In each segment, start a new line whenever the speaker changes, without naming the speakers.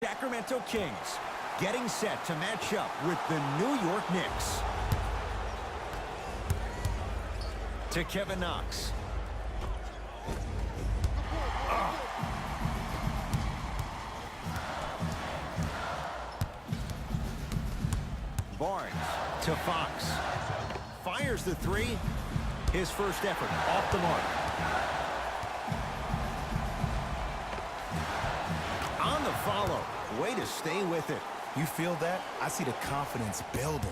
Sacramento Kings getting set to match up with the New York Knicks. To Kevin Knox. Barnes to Fox. Fires the three. His first effort off the mark. On the follow. Way to stay with it.
You feel that? I see the confidence building.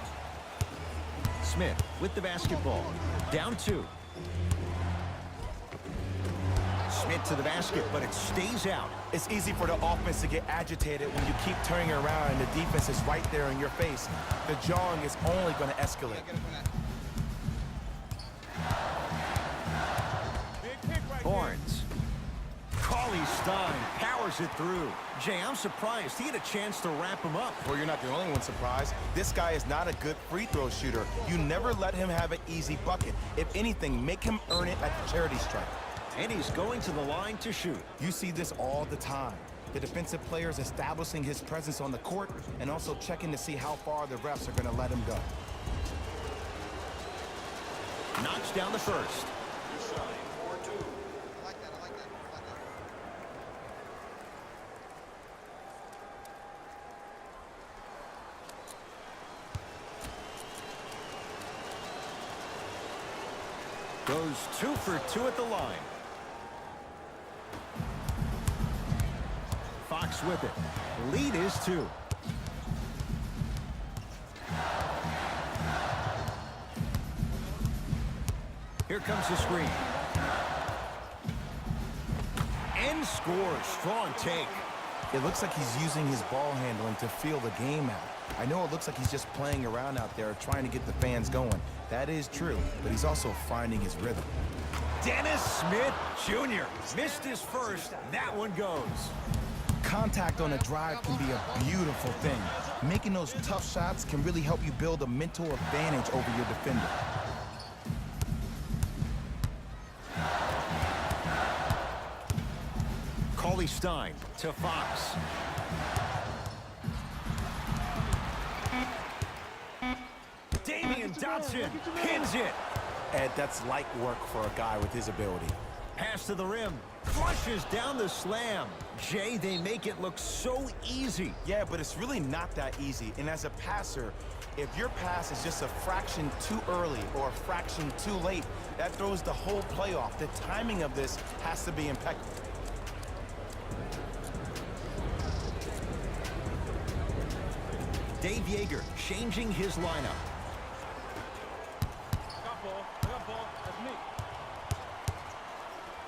Smith with the basketball. Down two. Smith to the basket, but it stays out.
It's easy for the offense to get agitated when you keep turning around and the defense is right there in your face. The jawing is only going to escalate.
Barnes. Stein powers it through. Jay, I'm surprised he had a chance to wrap him up.
Well, you're not the only one surprised. This guy is not a good free throw shooter. You never let him have an easy bucket. If anything, make him earn it at the charity stripe.
And he's going to the line to shoot.
You see this all the time. The defensive players establishing his presence on the court and also checking to see how far the refs are going to let him go.
Knocks down the first. Goes 2 for 2 at the line. Fox with it. Lead is 2. Here comes the screen. And scores. Strong take.
It looks like he's using his ball handling to feel the game out. I know it looks like he's just playing around out there trying to get the fans going. That is true, but he's also finding his rhythm.
Dennis Smith Jr. missed his first. That one goes.
Contact on a drive can be a beautiful thing. Making those tough shots can really help you build a mental advantage over your defender.
Stein to Fox. Damian Dotson pins it.
Ed, that's light work for a guy with his ability.
Pass to the rim. Flushes down the slam. Jay, they make it look so easy.
Yeah, but it's really not that easy. And as a passer, if your pass is just a fraction too early or a fraction too late, that throws the whole play off. The timing of this has to be impeccable.
Dave Yeager changing his lineup.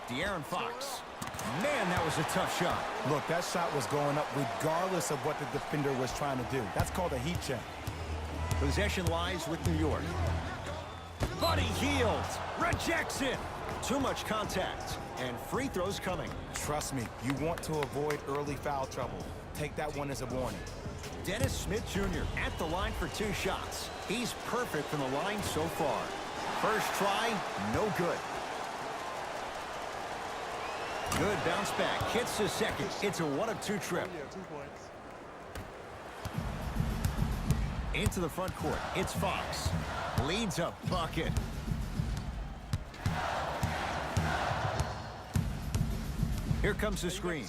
De'Aaron Fox. Man, that was a tough shot.
Look, that shot was going up regardless of what the defender was trying to do. That's called a heat check.
Possession lies with New York. Buddy Hield rejects it. Too much contact. And free throws coming.
Trust me, you want to avoid early foul trouble. Take that one as a warning.
Dennis Smith Jr. at the line for 2 shots. He's perfect from the line so far. First try, no good. Good bounce back. Hits the second. It's a 1 of 2 trip. Into the front court. It's Fox. Leads a bucket. Here comes the screen.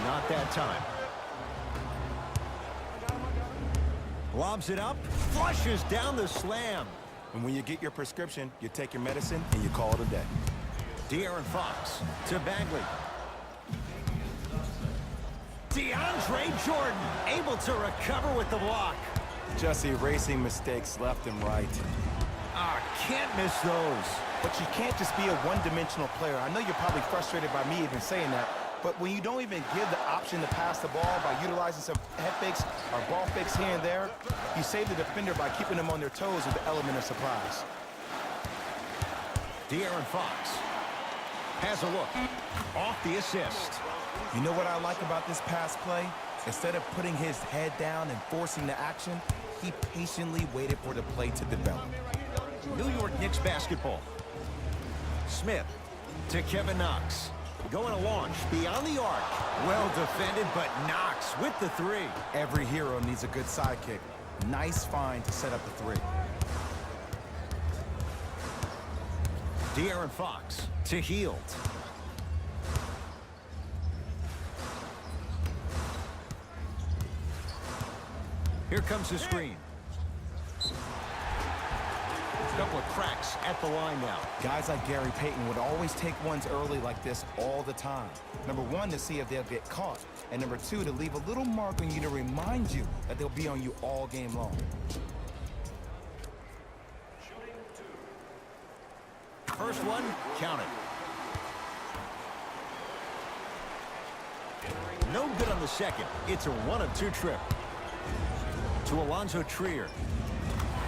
Not that time. Lobs it up. Flushes down the slam.
And when you get your prescription, you take your medicine and you call it a day.
De'Aaron Fox to Bagley. DeAndre Jordan able to recover with the block.
Just erasing mistakes left and right.
Can't miss those.
But you can't just be a one-dimensional player. I know you're probably frustrated by me even saying that, but when you don't even give the option to pass the ball by utilizing some head fakes or ball fakes here and there, you save the defender by keeping them on their toes with the element of surprise.
De'Aaron Fox has a look. Off the assist.
You know what I like about this pass play? Instead of putting his head down and forcing the action, he patiently waited for the play to develop.
New York Knicks basketball. Smith To Kevin Knox. Going to launch beyond the arc. Well defended, but Knox with the three.
Every hero needs a good sidekick. Nice find to set up the three.
De'Aaron Fox to Hield. Here comes the screen. Couple of cracks at the line now.
Guys like Gary Payton would always take ones early like this all the time. Number one, to see if they'll get caught. And number two, to leave a little mark on you to remind you that they'll be on you all game long.
First one, count it. No good on the second. It's a 1-of-2 trip. To Alonzo Trier.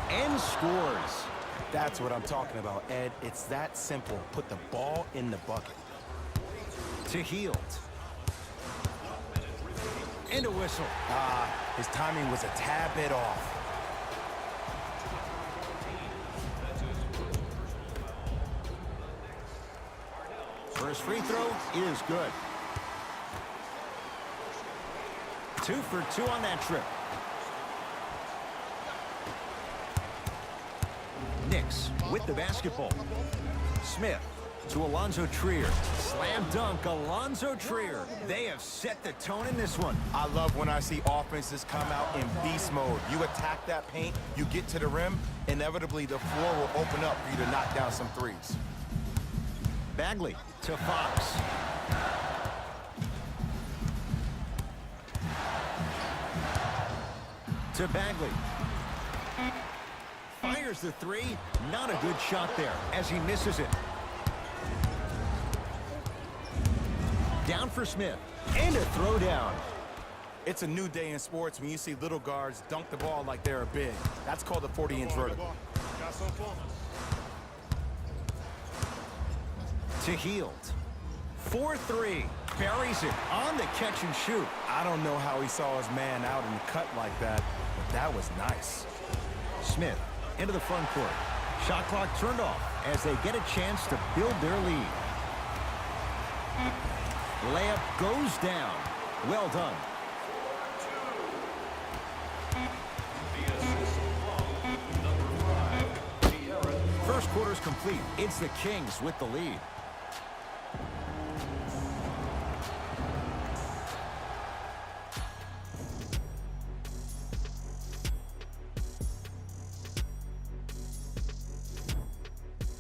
And scores.
That's what I'm talking about, Ed. It's that simple. Put the ball in the bucket.
To Hield. And a whistle.
His timing was a tad bit off.
First free throw is good. 2 for 2 on that trip. Knicks with the basketball. Smith to Alonzo Trier. Slam dunk, Alonzo Trier. They have set the tone in this one.
I love when I see offenses come out in beast mode. You attack that paint, you get to the rim, inevitably the floor will open up for you to knock down some threes.
Bagley to Fox. To Bagley. Fires the three. Not a good shot there as he misses it. Down for Smith. And a throwdown.
It's a new day in sports when you see little guards dunk the ball like they're big. That's called a 40-inch vertical.
To Hield. 4-3. Buries it on the catch and shoot.
I don't know how he saw his man out in the cut like that, but that was nice.
Smith into the front court. Shot clock turned off as they get a chance to build their lead. Layup goes down. Well done. First quarter's complete. It's the Kings with the lead.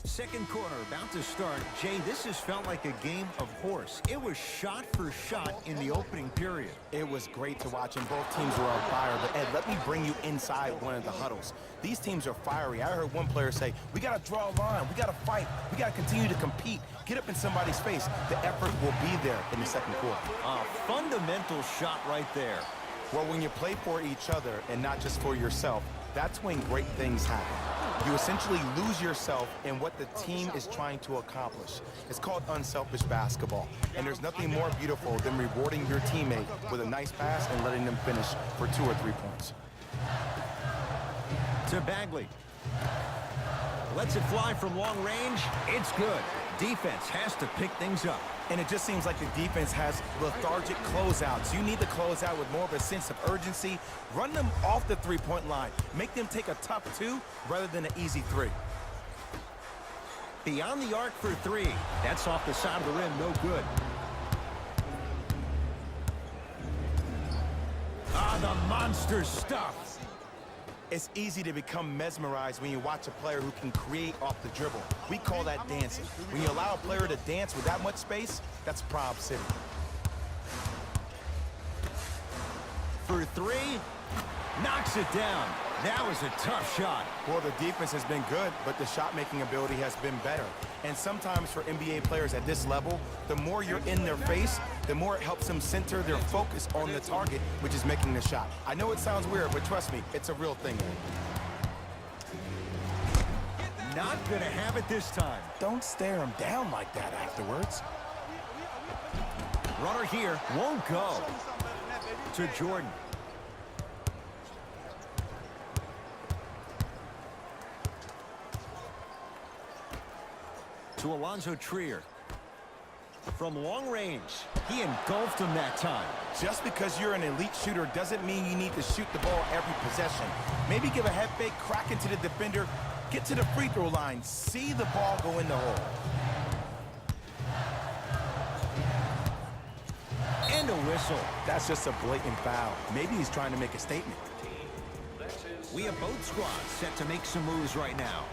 Second quarter about to start. Jay, this has felt like a game of horse. It was shot for shot in the opening period.
It was great to watch, and both teams were on fire. But, Ed, let me bring you inside one of the huddles. These teams are fiery. I heard one player say, we got to draw a line. We got to fight. We got to continue to compete. Get up in somebody's face. The effort will be there in the second quarter.
A fundamental shot right there.
Well, when you play for each other and not just for yourself, that's when great things happen. You essentially lose yourself in what the team is trying to accomplish. It's called unselfish basketball. And there's nothing more beautiful than rewarding your teammate with a nice pass and letting them finish for 2 or 3 points.
To Bagley. Lets it fly from long range. It's good. Defense has to pick things up.
And it just seems like the defense has lethargic closeouts. You need to close out with more of a sense of urgency. Run them off the three-point line. Make them take a tough 2 rather than an easy 3.
Beyond the arc for 3. That's off the side of the rim. No good. The monster stuff.
It's easy to become mesmerized when you watch a player who can create off the dribble. We call that dancing. When you allow a player to dance with that much space, that's Prob City.
For 3, knocks it down. That was a tough shot.
Well, the defense has been good, but the shot-making ability has been better. And sometimes for NBA players at this level, the more you're in their face, the more it helps them center their focus on the target, which is making the shot. I know it sounds weird, but trust me, it's a real thing.
Not gonna have it this time.
Don't stare him down like that afterwards.
Runner here, won't go. To Jordan. To Alonzo Trier. From long range, he engulfed him that time.
Just because you're an elite shooter doesn't mean you need to shoot the ball every possession. Maybe give a head fake, crack into the defender, get to the free throw line, see the ball go in the hole.
And a whistle.
That's just a blatant foul. Maybe he's trying to make a statement.
We have both squads set to make some moves right now.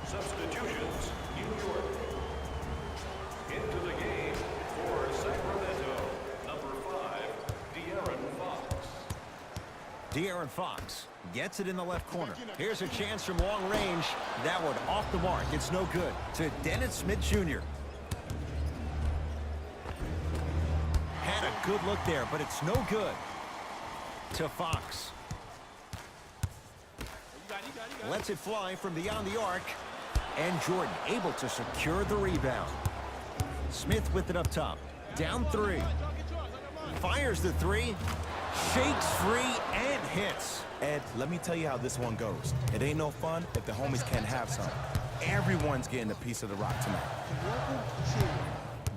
Substitutions, New York. Into the game for Sacramento, number 5, De'Aaron Fox.
De'Aaron Fox gets it in the left corner. Here's a chance from long range. That one off the mark. It's no good. To Dennis Smith Jr. Had a good look there, but it's no good. To Fox. Lets it fly from beyond the arc. And Jordan able to secure the rebound. Smith with it up top. Down 3. Fires the 3. Shakes free and hits.
Ed, let me tell you how this one goes. It ain't no fun if the homies can't have some. Everyone's getting a piece of the rock tonight.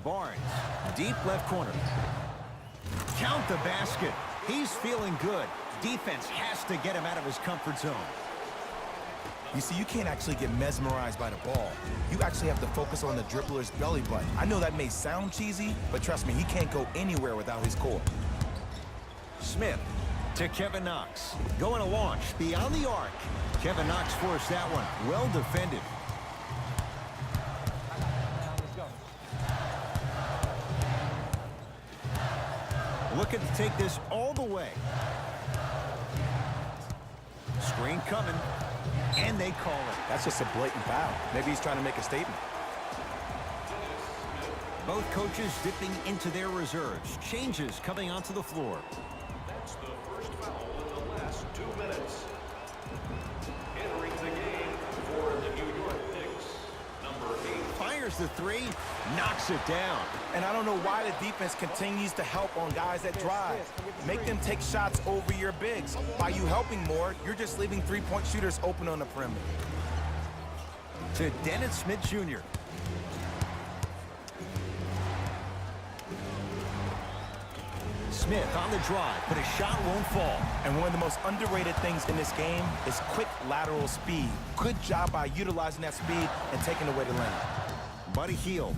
Barnes, deep left corner. Count the basket. He's feeling good. Defense has to get him out of his comfort zone.
You see, you can't actually get mesmerized by the ball. You actually have to focus on the dribbler's belly button. I know that may sound cheesy, but trust me, he can't go anywhere without his core.
Smith to Kevin Knox. Going to launch beyond the arc. Kevin Knox forced that one. Well defended. Looking to take this all the way. Screen coming. And they call it.
That's just a blatant foul. Maybe he's trying to make a statement.
Both coaches dipping into their reserves. Changes coming onto the floor.
That's the first foul in the last 2 minutes. Entering the game for the New York Knicks, number 8.
Fires the 3, knocks it down.
And I don't know why the defense continues to help on guys that drive. Make them take shots over your bigs. By you helping more, you're just leaving three-point shooters open on the perimeter.
To Dennis Smith Jr. Smith on the drive, but his shot won't fall.
And one of the most underrated things in this game is quick lateral speed. Good job by utilizing that speed and taking away the lane.
Buddy Hield.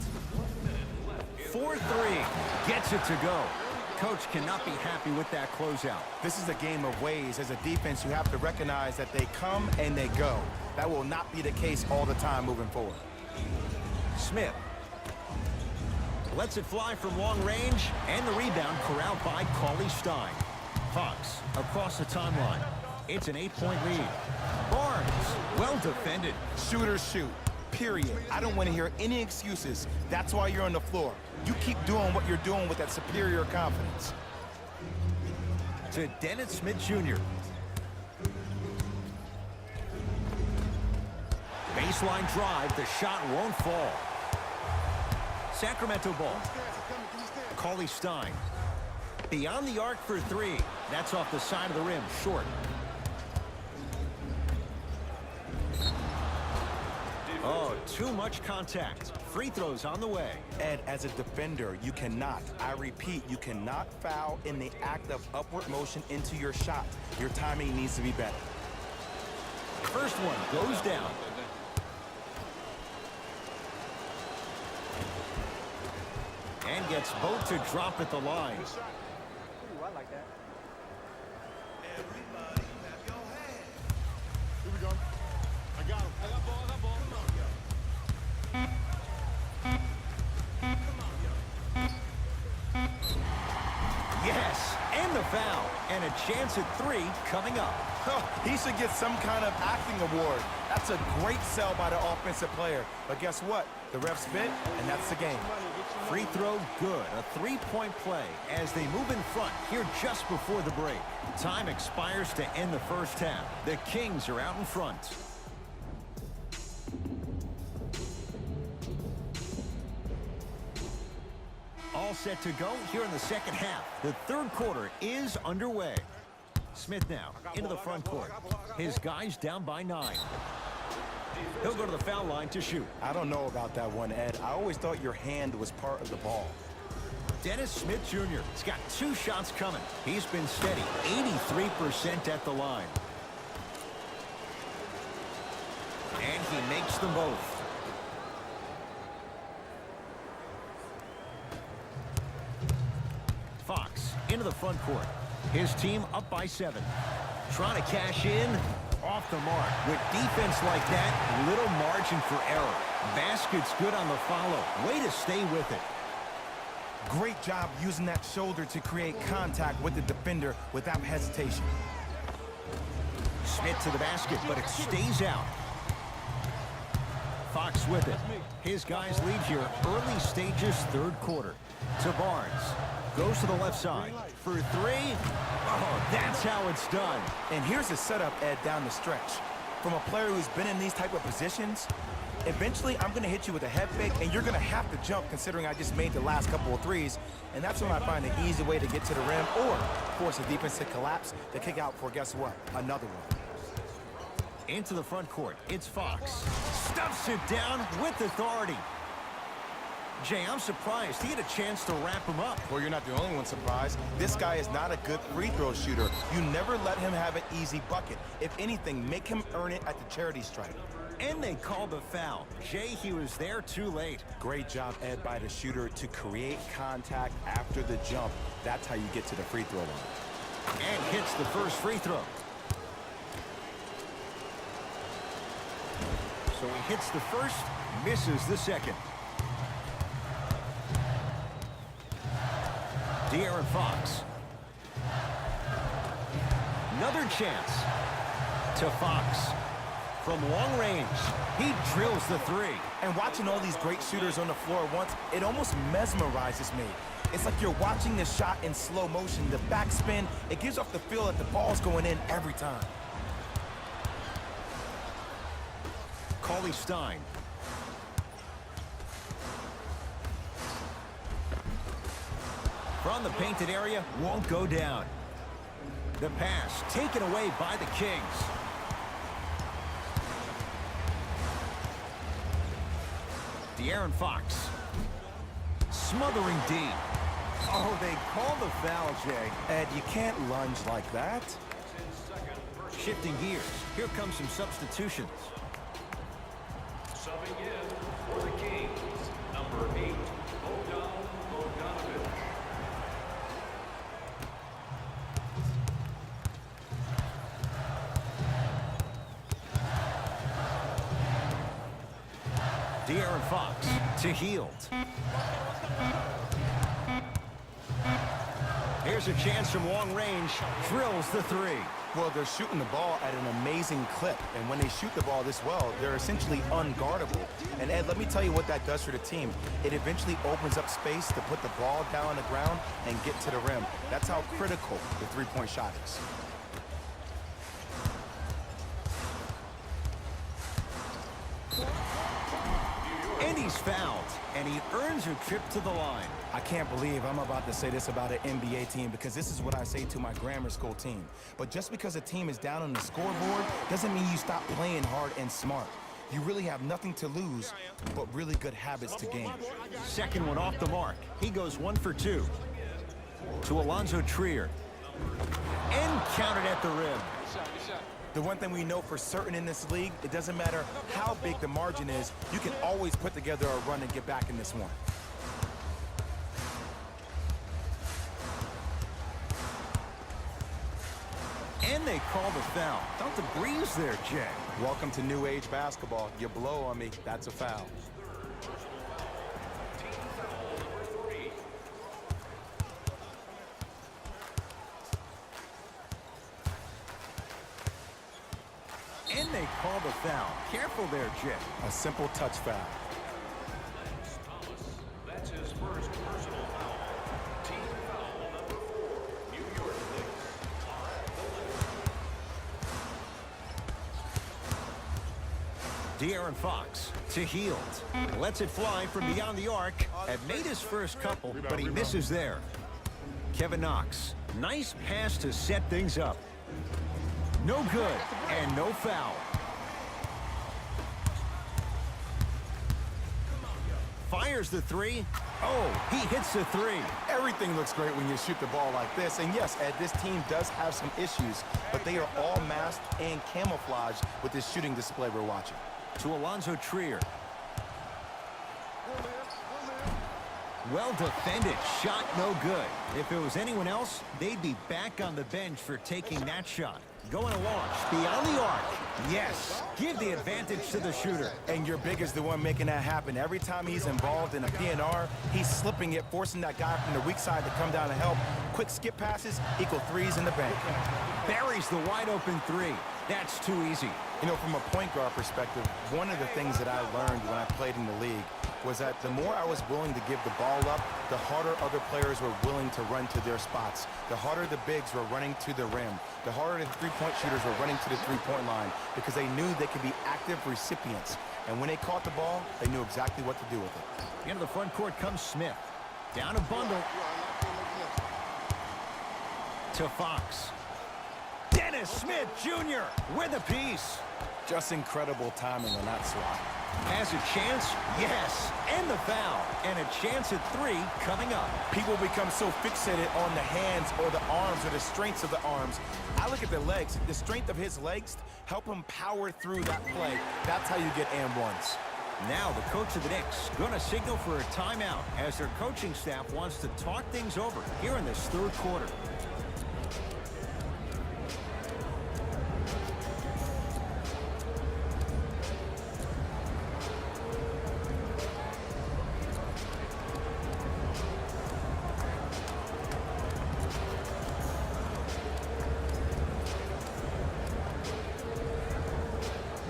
4-3. Gets it to go. Coach cannot be happy with that closeout.
This is a game of ways. As a defense, you have to recognize that they come and they go. That will not be the case all the time moving forward.
Smith lets it fly from long range, and the rebound corralled by Cauley Stein. Fox across the timeline. It's an 8-point lead. Barnes, well defended.
Shooters shoot, period. I don't want to hear any excuses. That's why you're on the floor. You keep doing what you're doing with that superior confidence.
To Dennis Smith Jr. Baseline drive, the shot won't fall. Sacramento ball. Cauley Stein. Beyond the arc for 3. That's off the side of the rim, short. Oh, too much contact. Free throws on the way.
Ed, as a defender, you cannot, I repeat, you cannot foul in the act of upward motion into your shot. Your timing needs to be better.
First one goes down. And gets both to drop at the line.
Ooh, I like that.
Everybody clap your hands. Here we go. I got him. I got ball.
Yes, and the foul. And a chance at 3 coming up.
He should get some kind of acting award. That's a great sell by the offensive player. But guess what? The refs bit, and that's the game.
Free throw good. A 3-point play as they move in front here just before the break. Time expires to end the first half. The Kings are out in front. All set to go here in the second half. The third quarter is underway. Smith now into the front court. His guys down by 9. He'll go to the foul line to shoot.
I don't know about that one, Ed. I always thought your hand was part of the ball.
Dennis Smith Jr. has got 2 shots coming. He's been steady, 83% at the line. And he makes them both. Fox into the front court. His team up by 7. Trying to cash in. Off the mark. With defense like that, little margin for error. Basket's good on the follow. Way to stay with it.
Great job using that shoulder to create contact with the defender without hesitation.
Smith to the basket, but it stays out. Fox with it. His guys lead here early stages, 3rd quarter. To Barnes. Goes to the left side. For 3. Oh, that's how it's done.
And here's the setup, Ed, down the stretch. From a player who's been in these type of positions, eventually I'm going to hit you with a head fake, and you're going to have to jump considering I just made the last couple of threes. And that's when I find an easy way to get to the rim or force the defense to collapse to kick out for, guess what, another one.
Into the front court. It's Fox. Stuffs it down with authority. Jay, I'm surprised he had a chance to wrap him up.
Well, you're not the only one surprised. This guy is not a good free throw shooter. You never let him have an easy bucket. If anything, make him earn it at the charity stripe.
And they called the foul. Jay, he was there too late.
Great job, Ed, by the shooter to create contact after the jump. That's how you get to the free throw line.
And hits the first free throw. So he hits the first, misses the second. De'Aaron Fox. Another chance to Fox. From long range, he drills the 3.
And watching all these great shooters on the floor at once, it almost mesmerizes me. It's like you're watching the shot in slow motion. The backspin, it gives off the feel that the ball's going in every time.
Cauley Stein. From the painted area, won't go down. The pass taken away by the Kings. De'Aaron Fox. Smothering D. Oh, they call the foul, Jay.
Ed, you can't lunge like that.
Shifting gears. Here comes some substitutions.
Subbing in for the Kings, number 8, Bogdan Bogdanovic.
De'Aaron Fox to Hield. Here's a chance from long range. Drills the 3.
Well, they're shooting the ball at an amazing clip. And when they shoot the ball this well, they're essentially unguardable. And Ed, let me tell you what that does for the team. It eventually opens up space to put the ball down on the ground and get to the rim. That's how critical the three-point shot is.
And he's fouled, and he earns a trip to the line.
I can't believe I'm about to say this about an NBA team because this is what I say to my grammar school team. But just because a team is down on the scoreboard doesn't mean you stop playing hard and smart. You really have nothing to lose, but really good habits to gain.
Second one off the mark. He goes 1 for 2. To Alonzo Trier. And counted at the rim.
The one thing we know for certain in this league, it doesn't matter how big the margin is, you can always put together a run and get back in this one.
And they call the foul. Felt the breeze there, Jay.
Welcome to new age basketball. You blow on me, that's a foul.
And they call the foul. Careful there, Jay.
A simple touch foul.
Thomas, that's his first personal foul. Team foul number 4, New York Knicks.
De'Aaron Fox to Hield. Lets it fly from beyond the arc. Had made his first couple, but he misses there. Kevin Knox. Nice pass to set things up. No good, and no foul. Fires the three. Oh, he hits the three.
Everything looks great when you shoot the ball like this. And yes, Ed, this team does have some issues, but they are all masked and camouflaged with this shooting display we're watching.
To Alonzo Trier. Well defended. Shot no good. If it was anyone else, they'd be back on the bench for taking that shot. Going to launch. Beyond the arc. Yes. Give the advantage to the shooter.
And your big is the one making that happen. Every time he's involved in a PNR, he's slipping it, forcing that guy from the weak side to come down and help. Quick skip passes equal threes in the bank.
Buries the wide open three. That's too easy.
You know, from a point guard perspective, one of the things that I learned when I played in the league was that the more I was willing to give the ball up, the harder other players were willing to run to their spots. The harder the bigs were running to the rim. The harder the three-point shooters were running to the three-point line because they knew they could be active recipients. And when they caught the ball, they knew exactly what to do with it.
Into the front court comes Smith. Down a bundle. To Fox. Dennis Smith Jr. with a piece.
Just incredible timing on that swat.
Has a chance? Yes. And the foul. And a chance at three coming up.
People become so fixated on the hands or the arms or the strengths of the arms. I look at the legs. The strength of his legs help him power through that play. That's how you get and ones.
Now the coach of the Knicks going to signal for a timeout as their coaching staff wants to talk things over here in this third quarter.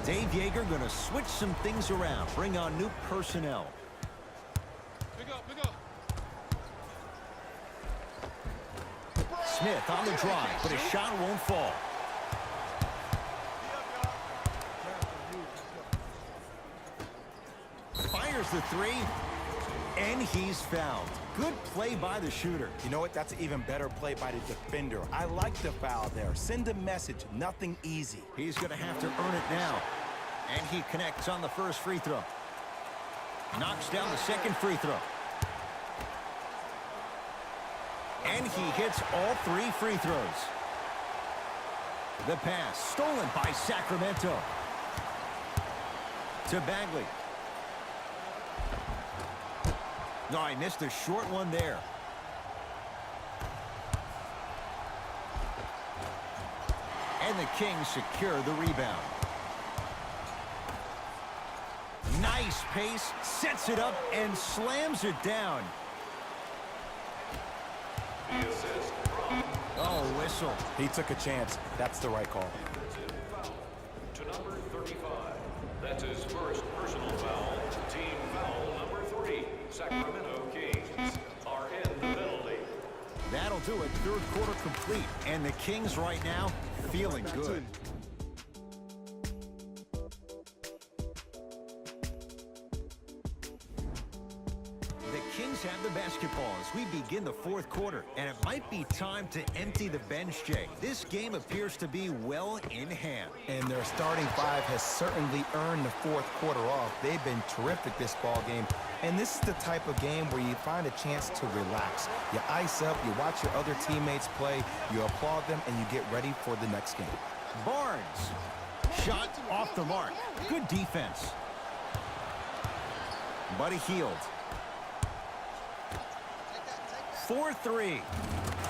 Dave Yeager going to switch some things around, bring on new personnel.
Pick up, pick up.
Smith on the drive, but his shot won't fall. Fires the three, and he's fouled. Good play by the shooter.
You know what? That's an even better play by the defender. I like the foul there. Send a message. Nothing easy.
He's going to have to earn it now. And he connects on the first free throw. Knocks down the second free throw. And he hits all three free throws. The pass stolen by Sacramento. To Bagley. No, I missed a short one there. And the Kings secure the rebound. Nice pace, sets it up, and slams it down.
The assist from
Oh, whistle.
He took a chance. That's the right call.
foul to number 35. That's his first personal foul. Team foul number 3. Sacramento Kings are in the penalty.
That'll do it. Third quarter complete. And the Kings right now feeling good. The Kings have the basketball as we begin the fourth quarter. And it might be time to empty the bench, Jay. This game appears to be well in hand.
And their starting five has certainly earned the fourth quarter off. They've been terrific this ball game. And this is the type of game where you find a chance to relax. You ice up, you watch your other teammates play, you applaud them, and you get ready for the next game.
Barnes. Shot off the mark. Good defense. Buddy Hield. 4-3.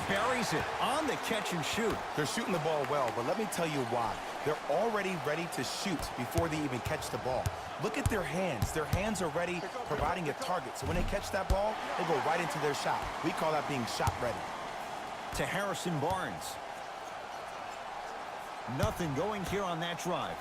Buries it on the catch and shoot.
They're shooting the ball well, but let me tell you why. They're already ready to shoot before they even catch the ball. Look at their hands. Their hands are ready, providing a target. So when they catch that ball, they go right into their shot. We call that being shot ready.
To Harrison Barnes. Nothing going here on that drive.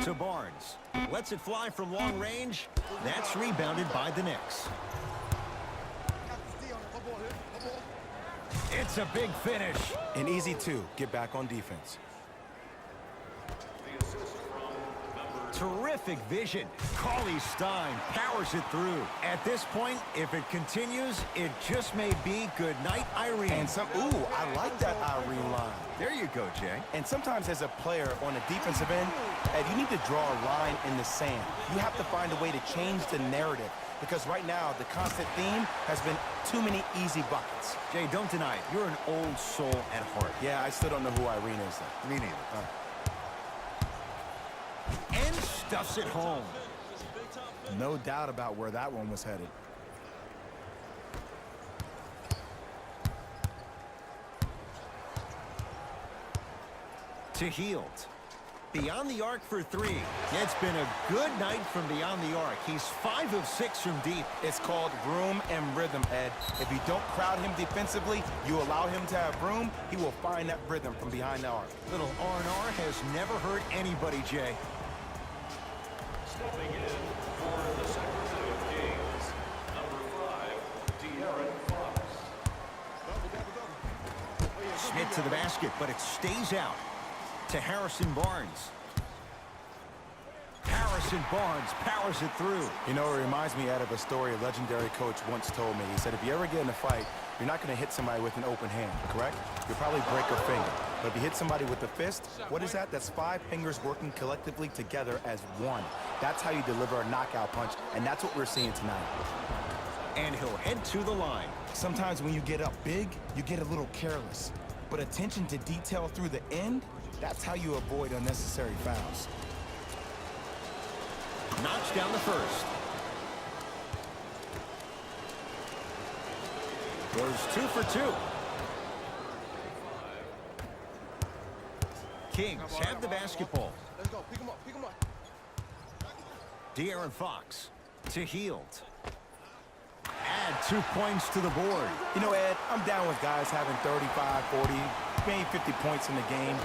To Barnes. Lets it fly from long range. That's rebounded by the Knicks. It's a big finish.
And easy, too. Get back on defense.
The assist from number
Terrific vision. Cauley Stein powers it through. At this point, if it continues, it just may be good night, Irene.
And ooh, I like that Irene line.
There you go, Jay.
And sometimes as a player on the defensive end, Ed, you need to draw a line in the sand. You have to find a way to change the narrative. Because right now, the constant theme has been too many easy buckets.
Jay, don't deny it. You're an old soul at heart.
Yeah, I still don't know who Irene is, though.
Me neither. And stuffs it home.
No doubt about where that one was headed.
To Heald. Beyond the arc for three. It's been a good night from beyond the arc. He's 5 of 6 from deep.
It's called room and rhythm, Ed. If you don't crowd him defensively, you allow him to have room, he will find that rhythm from behind the arc.
Little R&R has never hurt anybody, Jay.
Stepping in for the Sacramento Kings, number 5, De'Aaron Fox.
Smith to the basket, but it stays out. To Harrison Barnes. Harrison Barnes powers it through.
You know, it reminds me, Ed, of a story a legendary coach once told me. He said, if you ever get in a fight, you're not going to hit somebody with an open hand, correct? You'll probably break a finger. But if you hit somebody with a fist, what is that? That's 5 fingers working collectively together as one. That's how you deliver a knockout punch, and that's what we're seeing tonight.
And he'll head to the line.
Sometimes when you get up big, you get a little careless. But attention to detail through the end, that's how you avoid unnecessary fouls.
Knocks down the first. Goes 2 for 2. Kings have the basketball.
Let's go. Pick him up. Pick him up.
De'Aaron Fox to Heald. Add 2 points to the board.
You know, Ed, I'm down with guys having 35, 40, maybe 50 points in the game.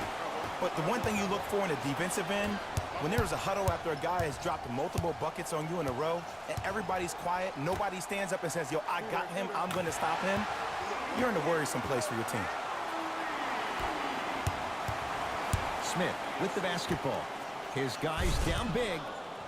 But the one thing you look for in the defensive end, when there's a huddle after a guy has dropped multiple buckets on you in a row, and everybody's quiet, nobody stands up and says, yo, I got him, I'm going to stop him, you're in a worrisome place for your team.
Smith with the basketball. His guys down big.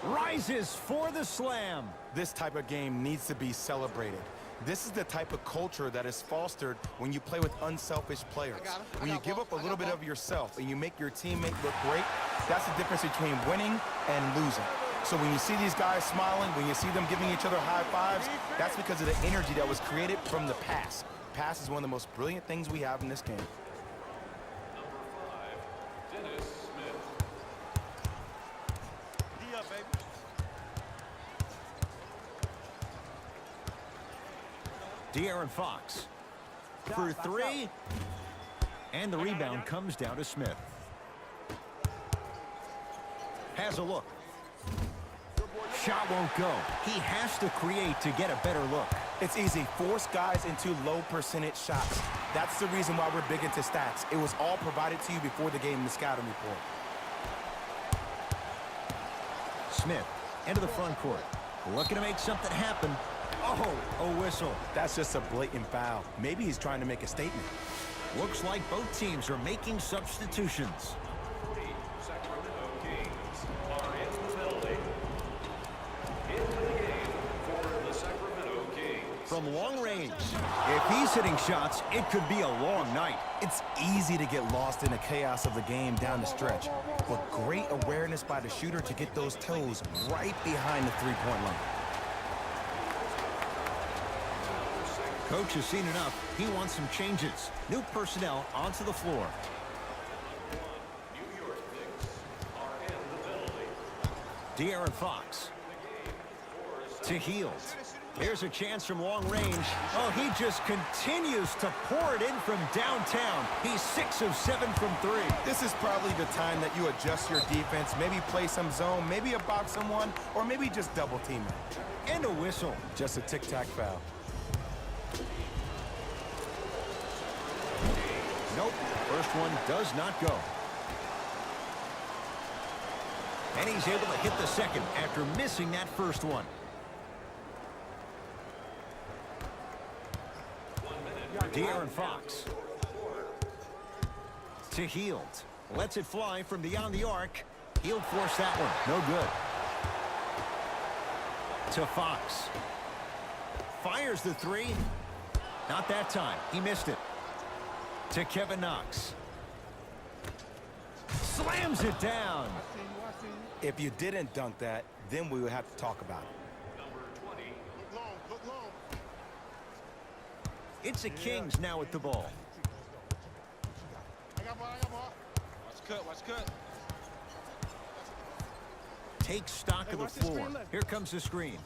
Rises for the slam.
This type of game needs to be celebrated. This is the type of culture that is fostered when you play with unselfish players. When you give up a little bit of yourself and you make your teammate look great, that's the difference between winning and losing. So when you see these guys smiling, when you see them giving each other high fives, that's because of the energy that was created from the pass. Pass is one of the most brilliant things we have in this game.
De'Aaron Fox for 3, and the rebound comes down to Smith. Has a look. Shot won't go. He has to create to get a better look.
It's easy. Force guys into low percentage shots. That's the reason why we're big into stats. It was all provided to you before the game in the scouting report.
Smith into the front court. Looking to make something happen. Oh, a whistle.
That's just a blatant foul. Maybe he's trying to make a statement.
Looks like both teams are making substitutions.
Sacramento Kings are in the building. Into the game for the Sacramento Kings.
From long range, if he's hitting shots, it could be a long night.
It's easy to get lost in the chaos of the game down the stretch, but great awareness by the shooter to get those toes right behind the three-point line.
Coach has seen enough. He wants some changes. New personnel onto the floor.
New York Knicks are in the building.
De'Aaron Fox to Heald. Here's a chance from long range. Oh, he just continues to pour it in from downtown. He's 6 of 7 from 3.
This is probably the time that you adjust your defense, maybe play some zone, maybe a box someone, or maybe just double team it.
And a whistle.
Just a tic-tac foul.
Nope, first one does not go. And he's able to hit the second after missing that first one. De'Aaron Fox to Heald. Lets it fly from beyond the arc. He'll force that one. No good. To Fox. Fires the three. Not that time. He missed it. To Kevin Knox. Slams it down.
If you didn't dunk that, then we would have to talk about it.
Number 20.
Look long.
It's the Kings now with the ball.
I got ball.
Watch cut.
Take stock of the
watch the screen
floor.
left.
Here comes the screen.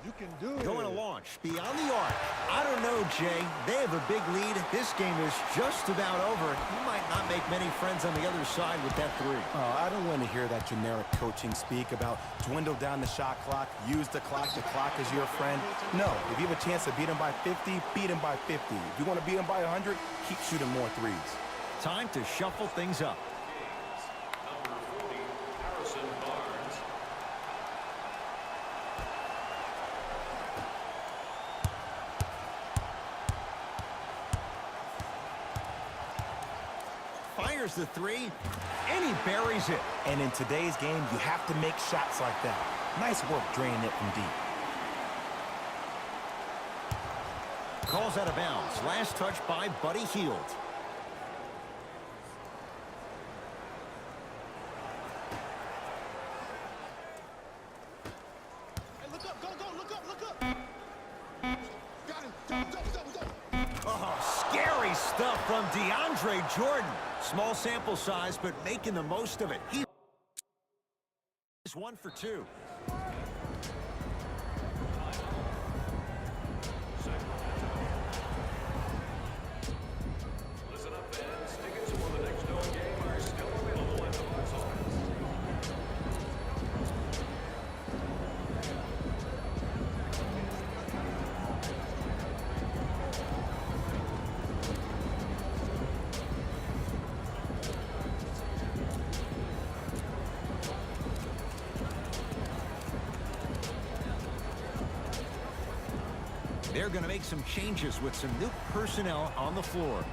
You can do it.
Going to launch beyond the arc. I don't know, Jay. They have a big lead. This game is just about over. You might not make many friends on the other side with that three.
Oh, I don't want to hear that generic coaching speak about dwindle down the shot clock, use the clock is your friend. No, if you have a chance to beat them by 50, beat them by 50. If you want to beat them by 100, keep shooting more threes.
Time to shuffle things up.
Number 40, Harrison Barnes.
Fires the three, and he buries it.
And in today's game, you have to make shots like that. Nice work draining it from deep.
Calls out of bounds. Last touch by Buddy Hield.
Hey, look up. Got him. Double.
Oh, scary stuff from DeAndre Jordan. Small sample size, but making the most of it. He is 1 for 2.
Listen up, fans. Tickets for the next home game are still available at the box office.
They're going to make some changes with some new personnel on the floor.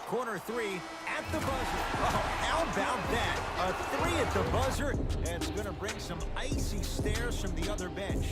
Corner three at the buzzer. Oh, how about that? A three at the buzzer, and it's going to bring some icy stares from the other bench.